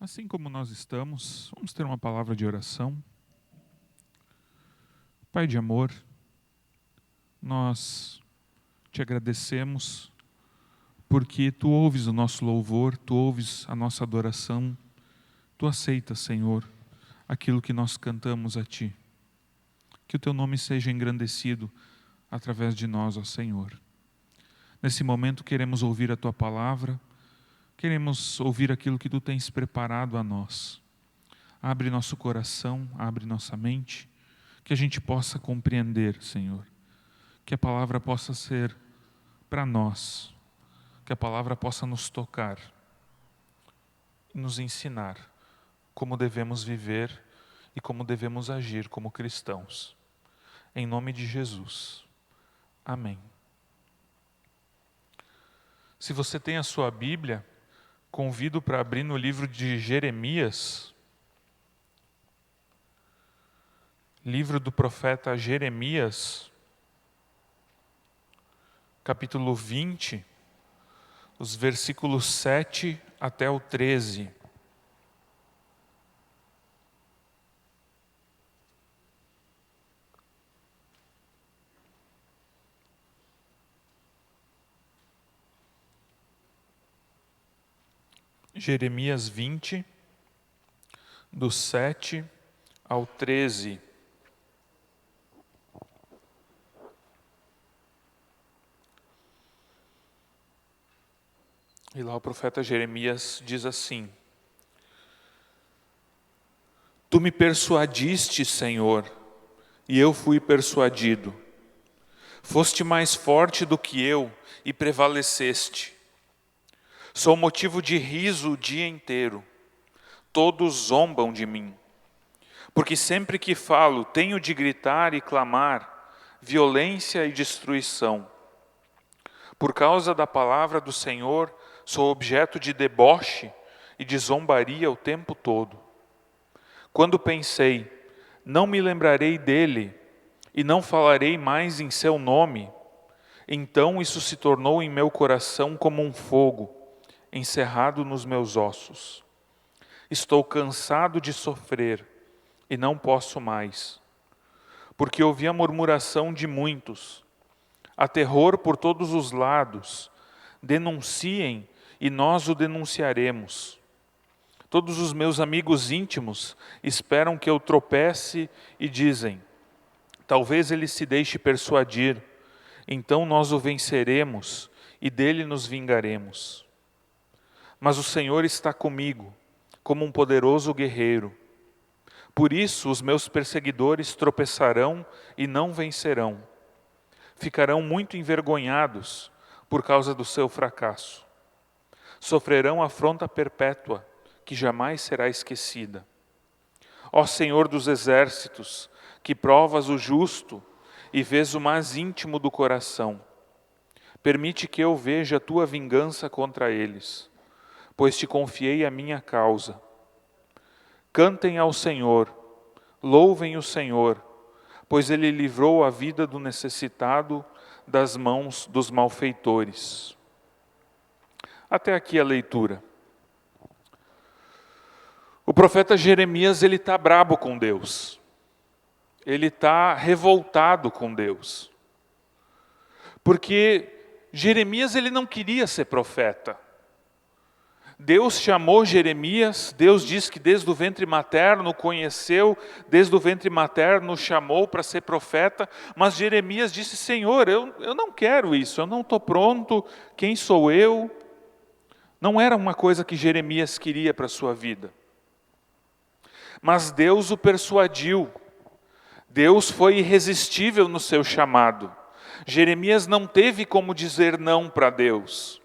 Assim como nós estamos, vamos ter uma palavra de oração. Pai de amor, nós te agradecemos porque Tu ouves o nosso louvor, Tu ouves a nossa adoração, Tu aceitas, Senhor, aquilo que nós cantamos a Ti. Que o Teu nome seja engrandecido através de nós, ó Senhor. Nesse momento queremos ouvir a Tua palavra, queremos ouvir aquilo que Tu tens preparado a nós. Abre nosso coração, abre nossa mente, que a gente possa compreender, Senhor. Que a palavra possa ser para nós, que a palavra possa nos tocar e nos ensinar como devemos viver e como devemos agir como cristãos. Em nome de Jesus. Amém. Se você tem a sua Bíblia, convido para abrir no livro de Jeremias, livro do profeta Jeremias, capítulo 20, os versículos 7 até o 13. Jeremias 20, do 7 ao 13. E lá o profeta Jeremias diz assim: Tu me persuadiste, Senhor, e eu fui persuadido. Foste mais forte do que eu e prevaleceste. Sou motivo de riso o dia inteiro. Todos zombam de mim. Porque sempre que falo, tenho de gritar e clamar violência e destruição. Por causa da palavra do Senhor, sou objeto de deboche e de zombaria o tempo todo. Quando pensei, não me lembrarei dele e não falarei mais em seu nome, então isso se tornou em meu coração como um fogo, encerrado nos meus ossos. Estou cansado de sofrer e não posso mais, porque ouvi a murmuração de muitos, há terror por todos os lados. Denunciem e nós o denunciaremos. Todos os meus amigos íntimos esperam que eu tropece e dizem: talvez ele se deixe persuadir, então nós o venceremos e dele nos vingaremos. Mas o Senhor está comigo, como um poderoso guerreiro. Por isso os meus perseguidores tropeçarão e não vencerão. Ficarão muito envergonhados por causa do seu fracasso. Sofrerão afronta perpétua, que jamais será esquecida. Ó Senhor dos exércitos, que provas o justo e vês o mais íntimo do coração, permite que eu veja a tua vingança contra eles, pois te confiei a minha causa. Cantem ao Senhor, louvem o Senhor, pois Ele livrou a vida do necessitado das mãos dos malfeitores. Até aqui a leitura. O profeta Jeremias, ele está brabo com Deus. Ele está revoltado com Deus. Porque Jeremias, ele não queria ser profeta. Deus chamou Jeremias, Deus diz que desde o ventre materno conheceu, desde o ventre materno chamou para ser profeta, mas Jeremias disse: Senhor, eu não quero isso, eu não estou pronto, quem sou eu? Não era uma coisa que Jeremias queria para a sua vida. Mas Deus o persuadiu, Deus foi irresistível no seu chamado. Jeremias não teve como dizer não para Deus.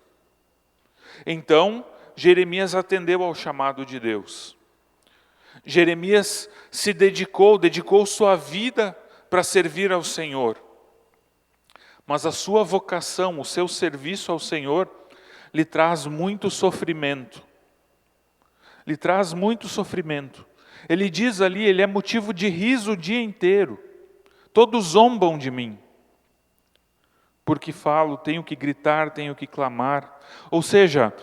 Então, Jeremias atendeu ao chamado de Deus. Jeremias se dedicou sua vida para servir ao Senhor. Mas a sua vocação, o seu serviço ao Senhor, lhe traz muito sofrimento. Lhe traz muito sofrimento. Ele diz ali, ele é motivo de riso o dia inteiro. Todos zombam de mim. Porque falo, tenho que gritar, tenho que clamar. Ou seja,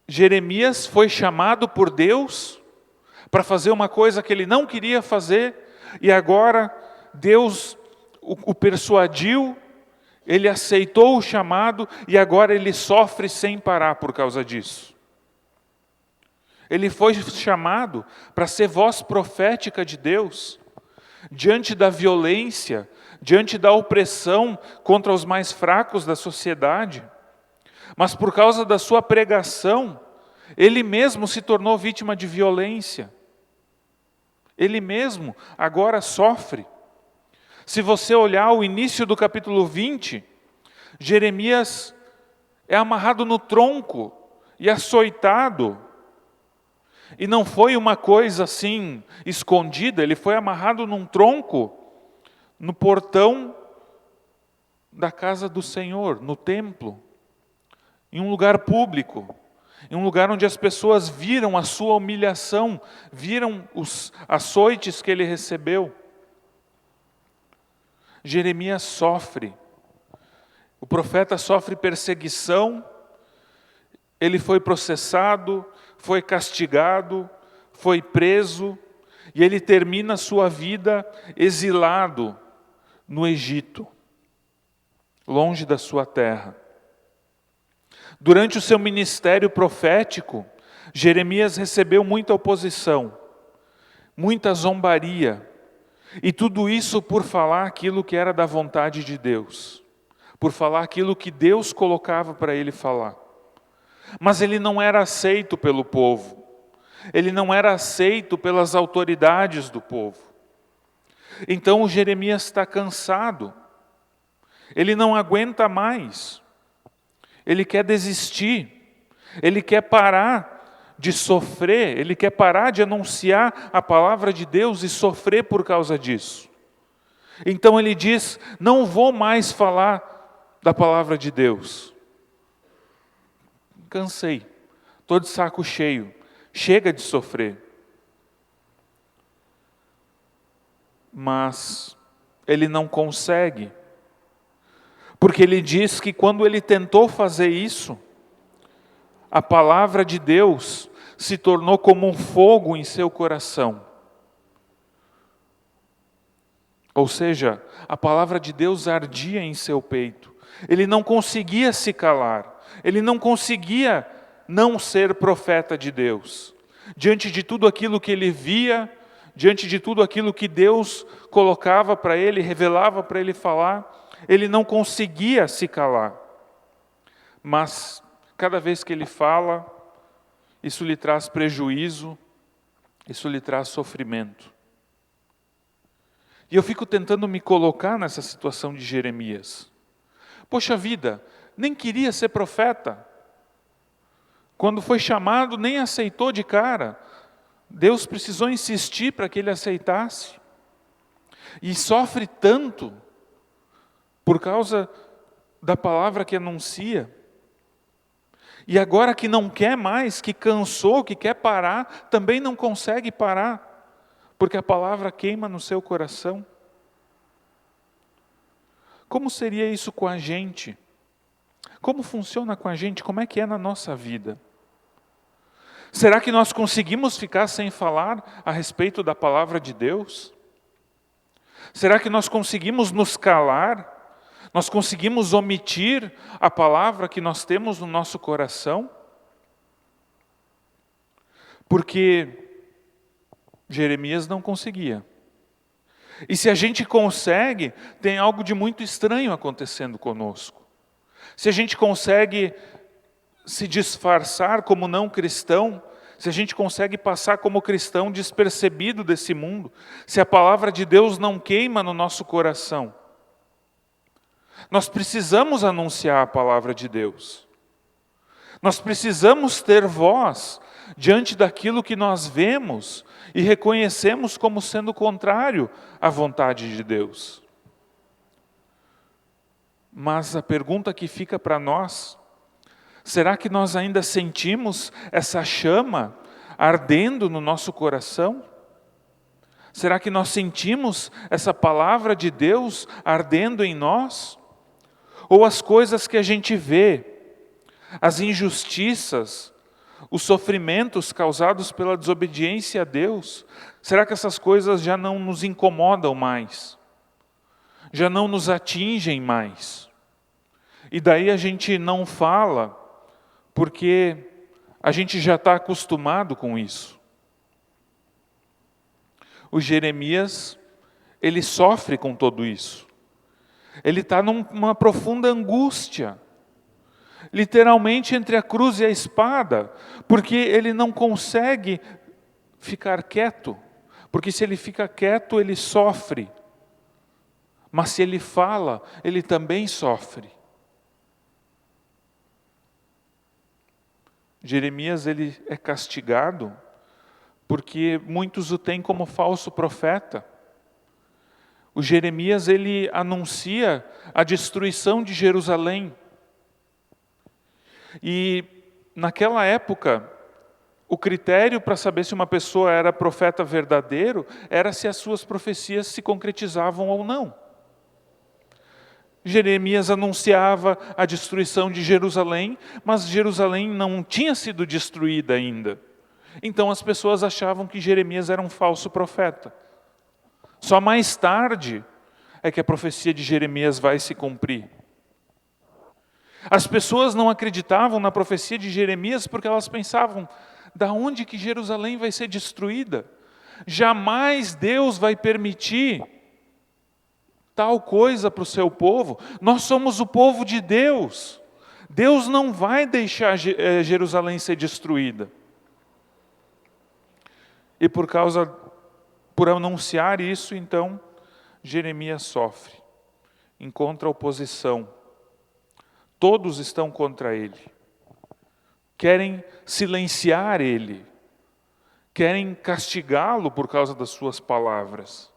Jeremias foi chamado por Deus para fazer uma coisa que ele não queria fazer, e agora Deus o persuadiu, ele aceitou o chamado, e agora ele sofre sem parar por causa disso. Ele foi chamado para ser voz profética de Deus, diante da violência, diante da opressão contra os mais fracos da sociedade. Mas por causa da sua pregação, ele mesmo se tornou vítima de violência. Ele mesmo agora sofre. Se você olhar o início do capítulo 20, Jeremias é amarrado no tronco e açoitado. E não foi uma coisa assim escondida, ele foi amarrado num tronco no portão da casa do Senhor, no templo, em um lugar público, em um lugar onde as pessoas viram a sua humilhação, viram os açoites que ele recebeu. Jeremias sofre, o profeta sofre perseguição, ele foi processado, foi castigado, foi preso, e ele termina a sua vida exilado no Egito, longe da sua terra. Durante o seu ministério profético, Jeremias recebeu muita oposição, muita zombaria, e tudo isso por falar aquilo que era da vontade de Deus, por falar aquilo que Deus colocava para ele falar. Mas ele não era aceito pelo povo, ele não era aceito pelas autoridades do povo. Então o Jeremias está cansado, ele não aguenta mais, ele quer desistir, ele quer parar de sofrer, ele quer parar de anunciar a palavra de Deus e sofrer por causa disso. Então ele diz: não vou mais falar da palavra de Deus. Cansei, estou de saco cheio, chega de sofrer. Mas ele não consegue, porque ele diz que quando ele tentou fazer isso, a palavra de Deus se tornou como um fogo em seu coração. Ou seja, a palavra de Deus ardia em seu peito. Ele não conseguia se calar. Ele não conseguia não ser profeta de Deus. Diante de tudo aquilo que ele via, diante de tudo aquilo que Deus colocava para ele, revelava para ele falar, ele não conseguia se calar. Mas cada vez que ele fala, isso lhe traz prejuízo, isso lhe traz sofrimento. E eu fico tentando me colocar nessa situação de Jeremias. Poxa vida, nem queria ser profeta. Quando foi chamado, nem aceitou de cara. Deus precisou insistir para que ele aceitasse. E sofre tanto por causa da palavra que anuncia. E agora que não quer mais, que cansou, que quer parar, também não consegue parar, porque a palavra queima no seu coração. Como seria isso com a gente? Como funciona com a gente? Como é que é na nossa vida? Será que nós conseguimos ficar sem falar a respeito da palavra de Deus? Será que nós conseguimos nos calar? Nós conseguimos omitir a palavra que nós temos no nosso coração? Porque Jeremias não conseguia. E se a gente consegue, tem algo de muito estranho acontecendo conosco. Se a gente consegue se disfarçar como não cristão, se a gente consegue passar como cristão despercebido desse mundo, se a palavra de Deus não queima no nosso coração, nós precisamos anunciar a palavra de Deus. Nós precisamos ter voz diante daquilo que nós vemos e reconhecemos como sendo contrário à vontade de Deus. Mas a pergunta que fica para nós: será que nós ainda sentimos essa chama ardendo no nosso coração? Será que nós sentimos essa palavra de Deus ardendo em nós? Ou as coisas que a gente vê, as injustiças, os sofrimentos causados pela desobediência a Deus, será que essas coisas já não nos incomodam mais? Já não nos atingem mais? E daí a gente não fala, porque a gente já está acostumado com isso. O Jeremias, ele sofre com tudo isso. Ele está numa profunda angústia, literalmente entre a cruz e a espada, porque ele não consegue ficar quieto, porque se ele fica quieto, ele sofre. Mas se ele fala, ele também sofre. Jeremias, ele é castigado porque muitos o têm como falso profeta. O Jeremias, ele anuncia a destruição de Jerusalém. E naquela época, o critério para saber se uma pessoa era profeta verdadeiro era se as suas profecias se concretizavam ou não. Jeremias anunciava a destruição de Jerusalém, mas Jerusalém não tinha sido destruída ainda. Então as pessoas achavam que Jeremias era um falso profeta. Só mais tarde é que a profecia de Jeremias vai se cumprir. As pessoas não acreditavam na profecia de Jeremias porque elas pensavam: da onde que Jerusalém vai ser destruída? Jamais Deus vai permitir tal coisa para o seu povo. Nós somos o povo de Deus. Deus não vai deixar Jerusalém ser destruída. E por anunciar isso, então, Jeremias sofre. Encontra oposição. Todos estão contra ele. Querem silenciar ele. Querem castigá-lo por causa das suas palavras.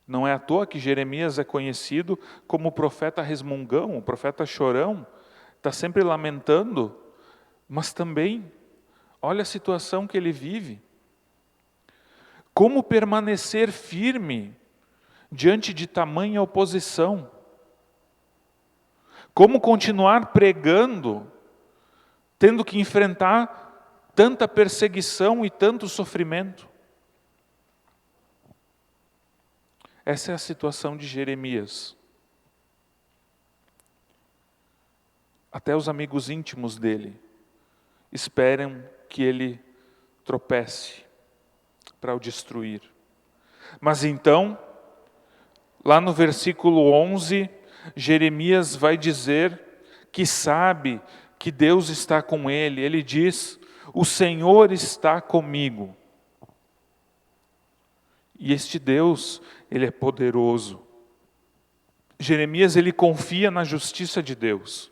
Não é à toa que Jeremias é conhecido como o profeta resmungão, o profeta chorão. Está sempre lamentando, mas também, olha a situação que ele vive. Como permanecer firme diante de tamanha oposição? Como continuar pregando, tendo que enfrentar tanta perseguição e tanto sofrimento? Essa é a situação de Jeremias. Até os amigos íntimos dele esperam que ele tropece para o destruir. Mas então, lá no versículo 11, Jeremias vai dizer que sabe que Deus está com ele. Ele diz: o Senhor está comigo. E este Deus, ele é poderoso. Jeremias, ele confia na justiça de Deus.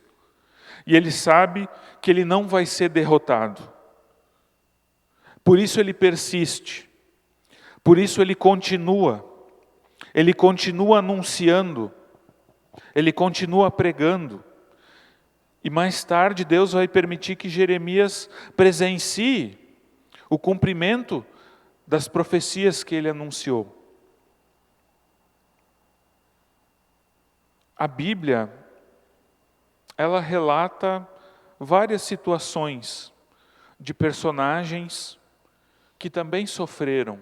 E ele sabe que ele não vai ser derrotado. Por isso ele persiste. Por isso ele continua. Ele continua anunciando. Ele continua pregando. E mais tarde Deus vai permitir que Jeremias presencie o cumprimento das profecias que ele anunciou. A Bíblia, ela relata várias situações de personagens que também sofreram,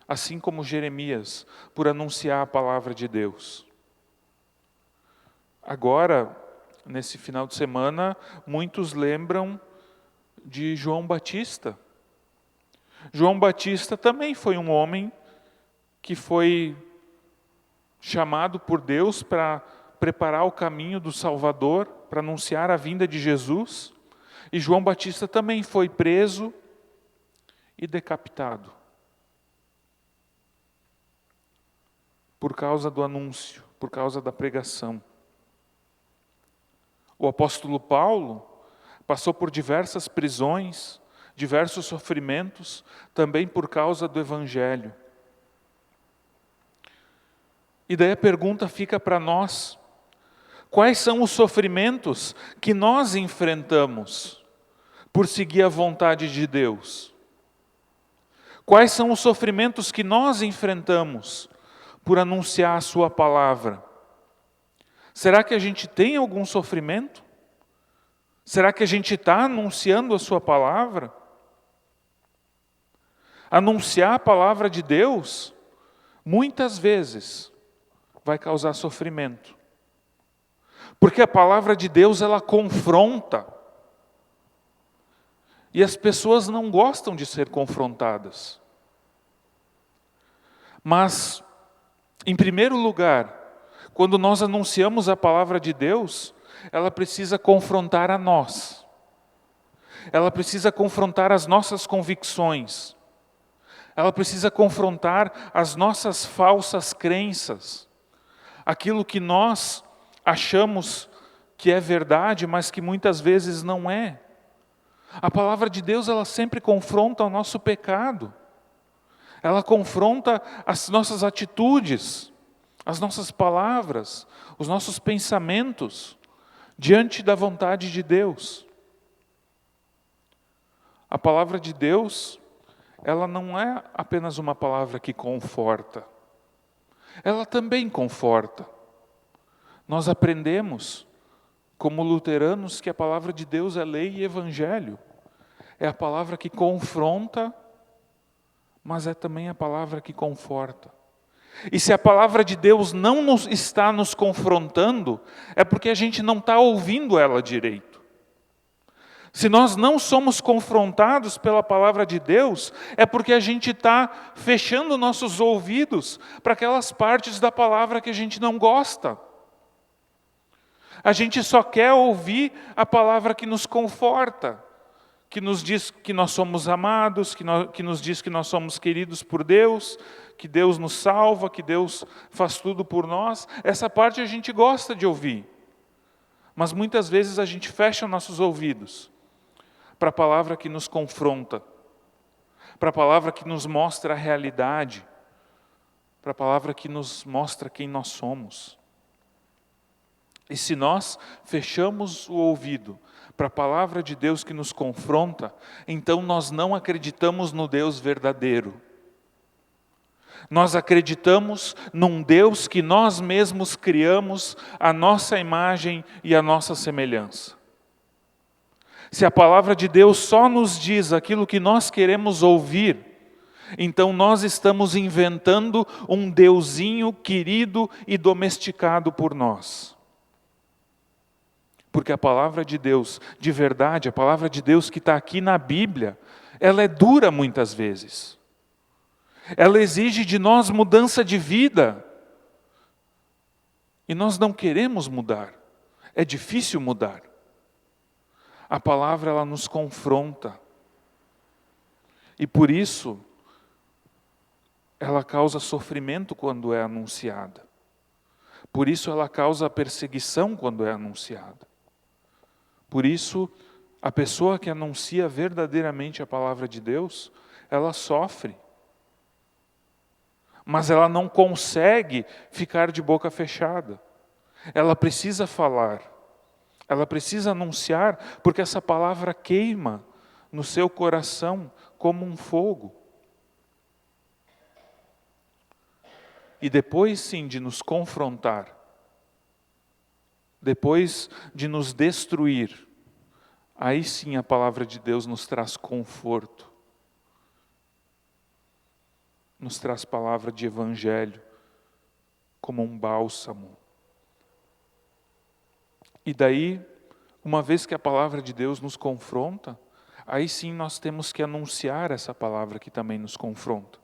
assim como Jeremias, por anunciar a palavra de Deus. Agora, nesse final de semana, muitos lembram de João Batista. João Batista também foi um homem que foi chamado por Deus para preparar o caminho do Salvador, para anunciar a vinda de Jesus. E João Batista também foi preso e decapitado por causa do anúncio, por causa da pregação. O apóstolo Paulo passou por diversas prisões, diversos sofrimentos, também por causa do Evangelho. E daí a pergunta fica para nós: quais são os sofrimentos que nós enfrentamos por seguir a vontade de Deus? Quais são os sofrimentos que nós enfrentamos por anunciar a sua palavra? Será que a gente tem algum sofrimento? Será que a gente está anunciando a sua palavra? Anunciar a palavra de Deus, muitas vezes, vai causar sofrimento. Porque a palavra de Deus, ela confronta. E as pessoas não gostam de ser confrontadas. Mas, em primeiro lugar, quando nós anunciamos a palavra de Deus, ela precisa confrontar a nós. Ela precisa confrontar as nossas convicções. Ela precisa confrontar as nossas falsas crenças. Aquilo que nós achamos que é verdade, mas que muitas vezes não é. A palavra de Deus, ela sempre confronta o nosso pecado. Ela confronta as nossas atitudes, as nossas palavras, os nossos pensamentos diante da vontade de Deus. A palavra de Deus, ela não é apenas uma palavra que conforta. Ela também conforta. Nós aprendemos, como luteranos, que a palavra de Deus é lei e evangelho. É a palavra que confronta, mas é também a palavra que conforta. E se a palavra de Deus não está nos confrontando, é porque a gente não está ouvindo ela direito. Se nós não somos confrontados pela palavra de Deus, é porque a gente está fechando nossos ouvidos para aquelas partes da palavra que a gente não gosta. A gente só quer ouvir a palavra que nos conforta, que nos diz que nós somos amados, que nos diz que nós somos queridos por Deus, que Deus nos salva, que Deus faz tudo por nós. Essa parte a gente gosta de ouvir. Mas muitas vezes a gente fecha nossos ouvidos para a palavra que nos confronta, para a palavra que nos mostra a realidade, para a palavra que nos mostra quem nós somos. E se nós fechamos o ouvido para a palavra de Deus que nos confronta, então nós não acreditamos no Deus verdadeiro. Nós acreditamos num Deus que nós mesmos criamos à nossa imagem e à nossa semelhança. Se a palavra de Deus só nos diz aquilo que nós queremos ouvir, então nós estamos inventando um deusinho querido e domesticado por nós. Porque a palavra de Deus, de verdade, a palavra de Deus que está aqui na Bíblia, ela é dura muitas vezes. Ela exige de nós mudança de vida. E nós não queremos mudar. É difícil mudar. A palavra, ela nos confronta. E por isso, ela causa sofrimento quando é anunciada. Por isso, ela causa perseguição quando é anunciada. Por isso, a pessoa que anuncia verdadeiramente a palavra de Deus, ela sofre. Mas ela não consegue ficar de boca fechada. Ela precisa falar. Ela precisa anunciar, porque essa palavra queima no seu coração como um fogo. E depois sim de nos confrontar, depois de nos destruir, aí sim a palavra de Deus nos traz conforto. Nos traz palavra de evangelho, como um bálsamo. E daí, uma vez que a palavra de Deus nos confronta, aí sim nós temos que anunciar essa palavra que também nos confronta.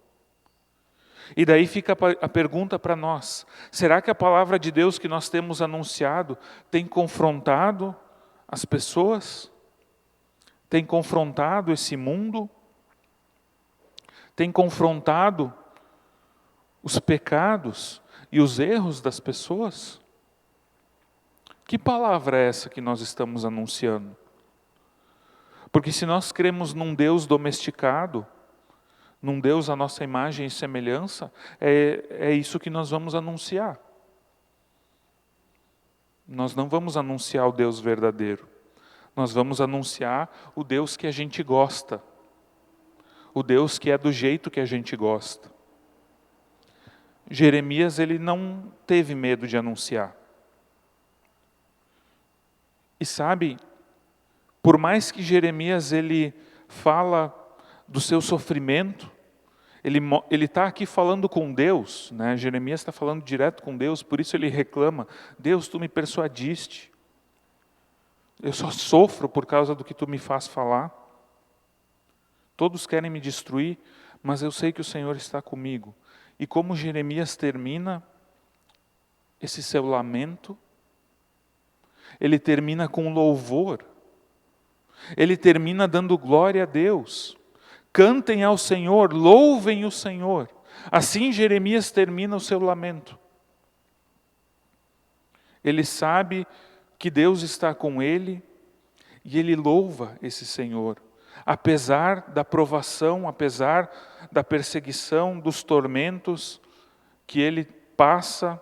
E daí fica a pergunta para nós: será que a palavra de Deus que nós temos anunciado tem confrontado as pessoas? Tem confrontado esse mundo? Tem confrontado os pecados e os erros das pessoas? Que palavra é essa que nós estamos anunciando? Porque se nós cremos num Deus domesticado, num Deus à nossa imagem e semelhança, é isso que nós vamos anunciar. Nós não vamos anunciar o Deus verdadeiro. Nós vamos anunciar o Deus que a gente gosta. O Deus que é do jeito que a gente gosta. Jeremias, ele não teve medo de anunciar. E sabe, Por mais que Jeremias ele fala do seu sofrimento, ele está aqui falando com Deus, né? Jeremias está falando direto com Deus, por isso ele reclama: Deus, tu me persuadiste, eu só sofro por causa do que tu me faz falar. Todos querem me destruir, mas eu sei que o Senhor está comigo. E como Jeremias termina esse seu lamento, ele termina com louvor, ele termina dando glória a Deus. Cantem ao Senhor, louvem o Senhor. Assim Jeremias termina o seu lamento. Ele sabe que Deus está com ele e ele louva esse Senhor. Apesar da provação, apesar da perseguição, dos tormentos que ele passa,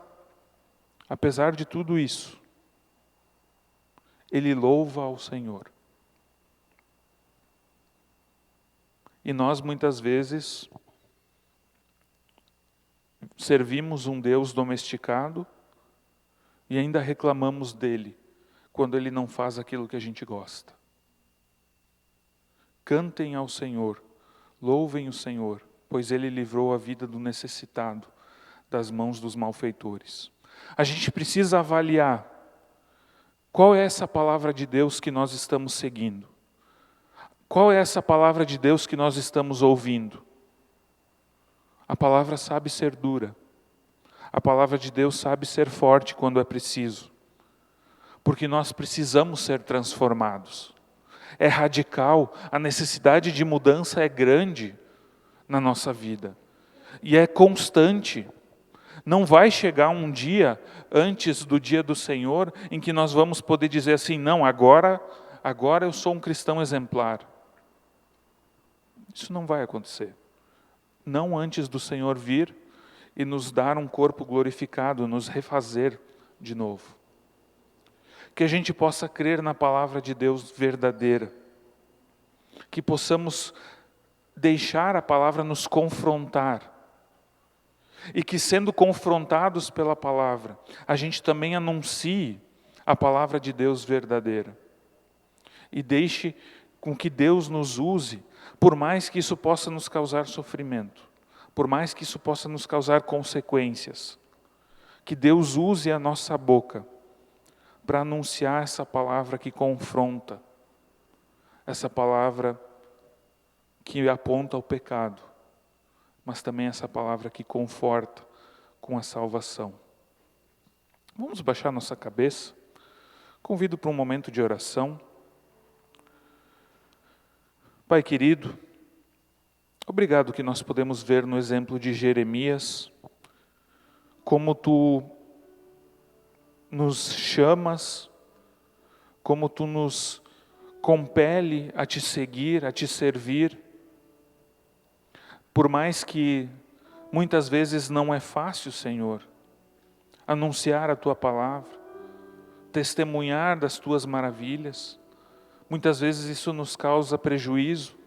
apesar de tudo isso, ele louva ao Senhor. E nós muitas vezes servimos um Deus domesticado e ainda reclamamos dele quando ele não faz aquilo que a gente gosta. Cantem ao Senhor, louvem o Senhor, pois ele livrou a vida do necessitado das mãos dos malfeitores. A gente precisa avaliar qual é essa palavra de Deus que nós estamos seguindo. Qual é essa palavra de Deus que nós estamos ouvindo? A palavra sabe ser dura. A palavra de Deus sabe ser forte quando é preciso. Porque nós precisamos ser transformados. É radical, a necessidade de mudança é grande na nossa vida. E é constante. Não vai chegar um dia antes do dia do Senhor em que nós vamos poder dizer assim: não, agora eu sou um cristão exemplar. Isso não vai acontecer. Não antes do Senhor vir e nos dar um corpo glorificado, nos refazer de novo. Que a gente possa crer na palavra de Deus verdadeira. Que possamos deixar a palavra nos confrontar. E que, sendo confrontados pela palavra, a gente também anuncie a palavra de Deus verdadeira. E deixe com que Deus nos use, por mais que isso possa nos causar sofrimento, por mais que isso possa nos causar consequências. Que Deus use a nossa boca para anunciar essa palavra que confronta, essa palavra que aponta ao pecado, mas também essa palavra que conforta com a salvação. Vamos baixar nossa cabeça. Convido para um momento de oração. Pai querido, obrigado que nós podemos ver no exemplo de Jeremias como Tu nos chamas, como Tu nos compele a Te seguir, a Te servir. Por mais que muitas vezes não é fácil, Senhor, anunciar a Tua palavra, testemunhar das Tuas maravilhas. Muitas vezes isso nos causa prejuízo,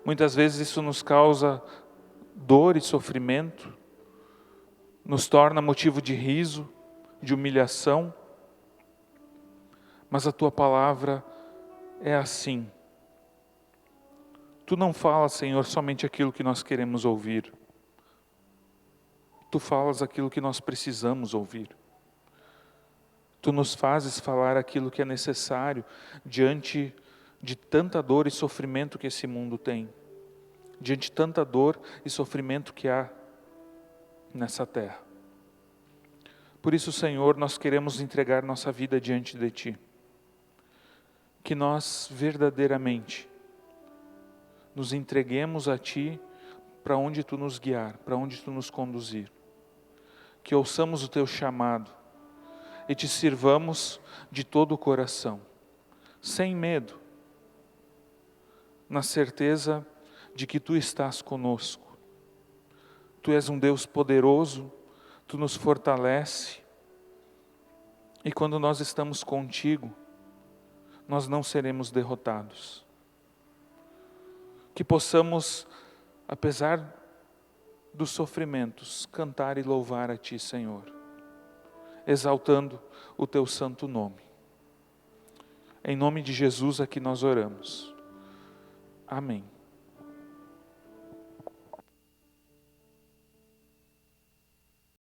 muitas vezes isso nos causa dor e sofrimento, nos torna motivo de riso, de humilhação. Mas a Tua palavra é assim. Tu não falas, Senhor, somente aquilo que nós queremos ouvir. Tu falas aquilo que nós precisamos ouvir. Tu nos fazes falar aquilo que é necessário diante de tanta dor e sofrimento que esse mundo tem. Diante de tanta dor e sofrimento que há nessa terra. Por isso, Senhor, nós queremos entregar nossa vida diante de Ti. Que nós verdadeiramente nos entreguemos a Ti para onde Tu nos guiar, para onde Tu nos conduzir. Que ouçamos o Teu chamado e Te sirvamos de todo o coração, sem medo, na certeza de que Tu estás conosco. Tu és um Deus poderoso, Tu nos fortalece, e quando nós estamos contigo, nós não seremos derrotados. Que possamos, apesar dos sofrimentos, cantar e louvar a Ti, Senhor, exaltando o Teu santo nome. Em nome de Jesus é que nós oramos. Amém.